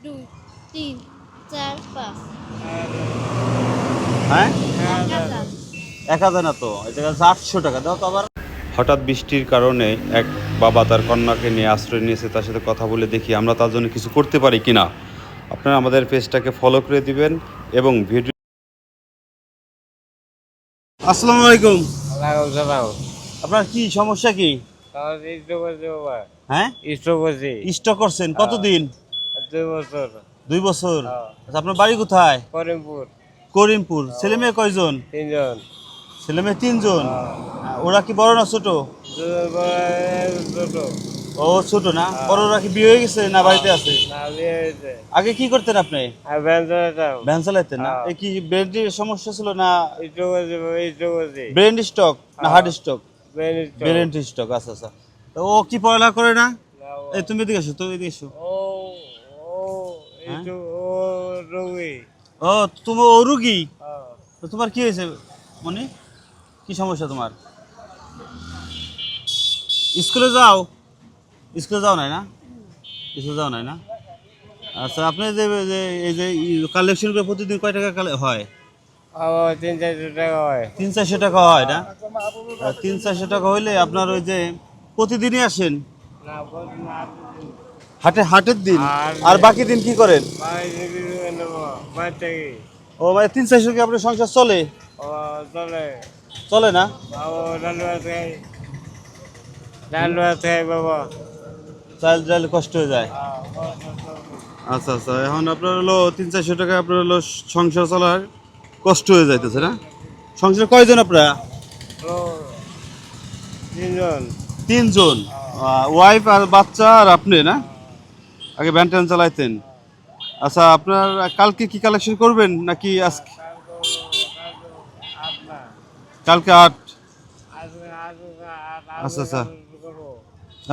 2, 3, 4, 5. হ্যাঁ 1000. 1000 না তো, এই জায়গায় 800 টাকা দাও তো আবার। হঠাৎ বৃষ্টির কারণে এক বাবা তার কন্যাকে নিয়ে আশ্রয় নিয়েছে, তার সাথে কথা বলে দেখি আমরা তার জন্য কিছু করতে পারি কিনা। আপনারা আমাদের পেজটাকে ফলো করে দিবেন এবং ভিডিও। আসসালামু আলাইকুম। ওয়ালাইকুম সালাম। আপনার কি সমস্যা কি? আমার স্ট্রোক হয়েছে বাবা। হ্যাঁ স্ট্রোক হয়েছে। স্টক করছেন কতদিন? 2 বছর। 2 বছর। হ্যাঁ। আচ্ছা, আপনার বাড়ি কোথায়? করিমপুর। করিমপুর। ছেলে মেয়ে কয়জন? 3 জন। ছেলে মেয়ে 3 জন। হ্যাঁ। ওরা কি বড় না ছোট? 2 জন বড়, ছোট। ও ছোট না, বড়রা কি বিয়ে হয়ে গেছে না বাড়িতে আছে? না, বিয়ে হয়েছে। আগে কি করতেন আপনি? আর ভ্যান চালাতাম। ভ্যান চালাতেন না? হ্যাঁ। এই কি ব্রেনের সমস্যা ছিল না? স্ট্রোক হয়েছে বাবা, স্ট্রোক হয়েছে। ব্রেন স্ট্রোক না heart stroke? Brain stroke. Brain stroke, আচ্ছা আচ্ছা। তো ও কি পড়ালেখা করে না? না বাবা। এই তুমি এদিকে এসো, তুমি এদিকে এসো। ও ও হ্যাঁ? ও রোগী। ও তুমি ও রুগী? হ্যাঁ। তো তোমার কি হয়েছে মনি? কি সমস্যা তোমার? স্কুলে যাও? স্কুলে যাও নাই না? স্কুলে যাও নাই না? আচ্ছা, আপনি যে যে এই যে কালেকশন করে প্রতিদিন কয় টাকা হয়? আমার 300-400 টাকা হয়। 300-400 টাকা হয় না? 300-400 টাকা হইলে আপনার ওই যে প্রতিদিনই আসেন না, না, হাটের দিন, আর আর বাকি দিন কি করেন? বাইরে বিক্রি নেব, বাইরে থেকে। ও মানে 300-400 কি আপনার সংসার চলে? ও চলে। চলে না? ও ডাল ভাত খাই। ডাল ভাত খাই বাবা। চাল ডাল কষ্ট হয়ে যায়। আচ্ছা আচ্ছা, এখন আপনার হলো 300-400 টাকা আপনার হলো সংসার চলার কষ্ট হয়ে যাইতেছে না? সংসার কয়জন আপনারা? ও 3 জন। 3 জন। ওয়াইফ আর বাচ্চা আর আপনি না? আগে ভ্যান ট্যান চালাইতেন। আচ্ছা, আপনার কালকে কি কালেকশন করবেন নাকি আজকে? কালকে 8। আচ্ছা আচ্ছা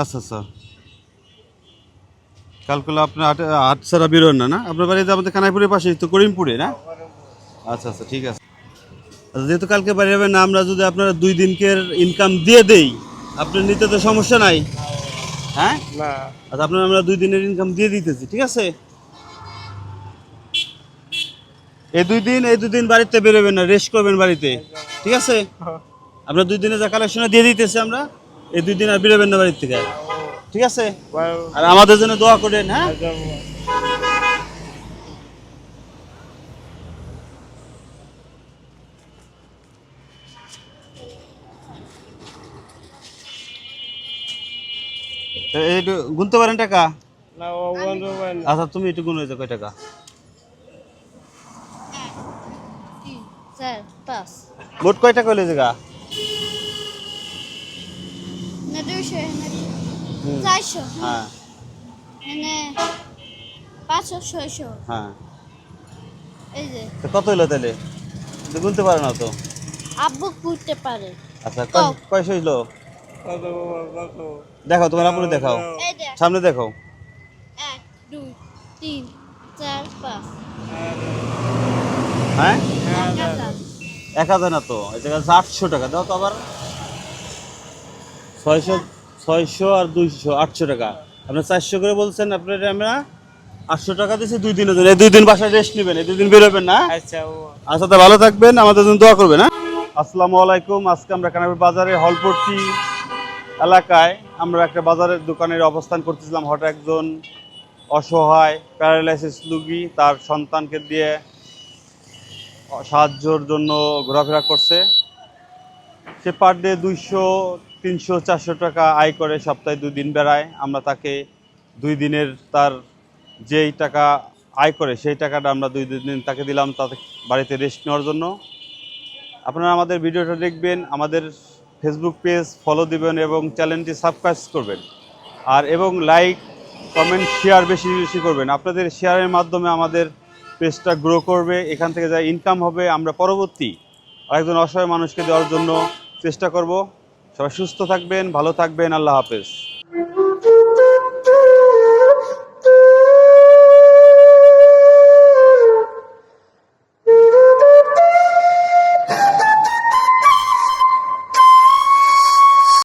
আচ্ছা আচ্ছা, কালকে আপনি 8 ছাড়া বেরোন না না? আপনার বাড়িতে আমাদের কানাইপুরের পাশে তো, করিমপুরে না? আচ্ছা আচ্ছা, ঠিক আছে। আচ্ছা, যেহেতু কালকে বাড়ি যাবেন না, আমরা যদি আপনারা 2 দিনকের ইনকাম দিয়ে দেই, আপনার নিতে তো সমস্যা নাই। হ্যাঁ না। আচ্ছা, আপনার আমরা 2 দিনের ইনকাম দিয়ে দিতেছি, ঠিক আছে? এই 2 দিন বাড়িতে বেরোবেন না, রেস্ট করবেন বাড়িতে, ঠিক আছে? আপনার 2 দিনে যা কালেকশনে দিয়ে দিতেছি আমরা, এই 2 দিন আর বেরোবেন না বাড়ির থেকে, ঠিক আছে? আর আমাদের জন্য দোয়া করেন, হ্যাঁ? তো একটু গুনতে পারেন টাকা? না, ও বন্ধু বন্ধু। আচ্ছা, তুমি একটু গুনে যাও কয় টাকা। 1, 3, 4, 5. মোট কয় টাকা হইলে জায়গা? না 200, না 400. হ্যাঁ মানে 500, 600. হ্যাঁ। এই যে তো কত হইলো তাহলে? তো গুনতে পারো না তো। আব্বু করতে পারে। আচ্ছা, কও। কয়শো হইলো? কত বাবা, কত? দেখাও, তোমার আপুরে দেখাও, এই দেখ, সামনে দেখাও। 1, 2, 3, 4, 5. হ্যাঁ 1000. 1000 না তো, এই জায়গায় 800 টাকা দাও তো আবার। 600 আর 200 800 টাকা। আপনি 400 করে বলছেন, আপনার আমরা 800 টাকা দিয়েছি 2 দিনের জন্য। এই 2 দিন বাসায় রেস্ট নেবেন, এই 2 দিন বেরোবেন না? আচ্ছা ও। আচ্ছা, তো ভালো থাকবেন, আমাদের জন্য দোয়া করবেন, হ্যাঁ? আসসালামু আলাইকুম। আজকে আমরা কানাইপুর বাজারে হলপট্টি এলাকায় আমরা একটা বাজারের দোকানের অবস্থান করতেছিলাম। হঠাৎ একজন অসহায় প্যারালাইসিস রোগী তার সন্তানকে দিয়ে সাহায্যের জন্য ঘোরাফেরা করছে। সে পার ডে 200, 300, 400 টাকা আয় করে, সপ্তাহে 2 দিন বেড়ায়। আমরা তাকে 2 দিনের তার যেই টাকা আয় করে সেই টাকাটা আমরা 2 দিন তাকে দিলাম, তাতে বাড়িতে রেস্ট নেওয়ার জন্য। আপনারা আমাদের ভিডিওটা দেখবেন, আমাদের ফেসবুক পেজ ফলো দিবেন এবং চ্যানেলটি সাবস্ক্রাইব করবেন, আর এবং লাইক কমেন্ট শেয়ার বেশি বেশি করবেন। আপনাদের শেয়ারের মাধ্যমে আমাদের পেজটা গ্রো করবে, এখান থেকে যা ইনকাম হবে আমরা পরবর্তী আরেকজন অসহায় মানুষকে দেওয়ার জন্য চেষ্টা করব। সবাই সুস্থ থাকবেন, ভালো থাকবেন, আল্লাহ হাফেজ।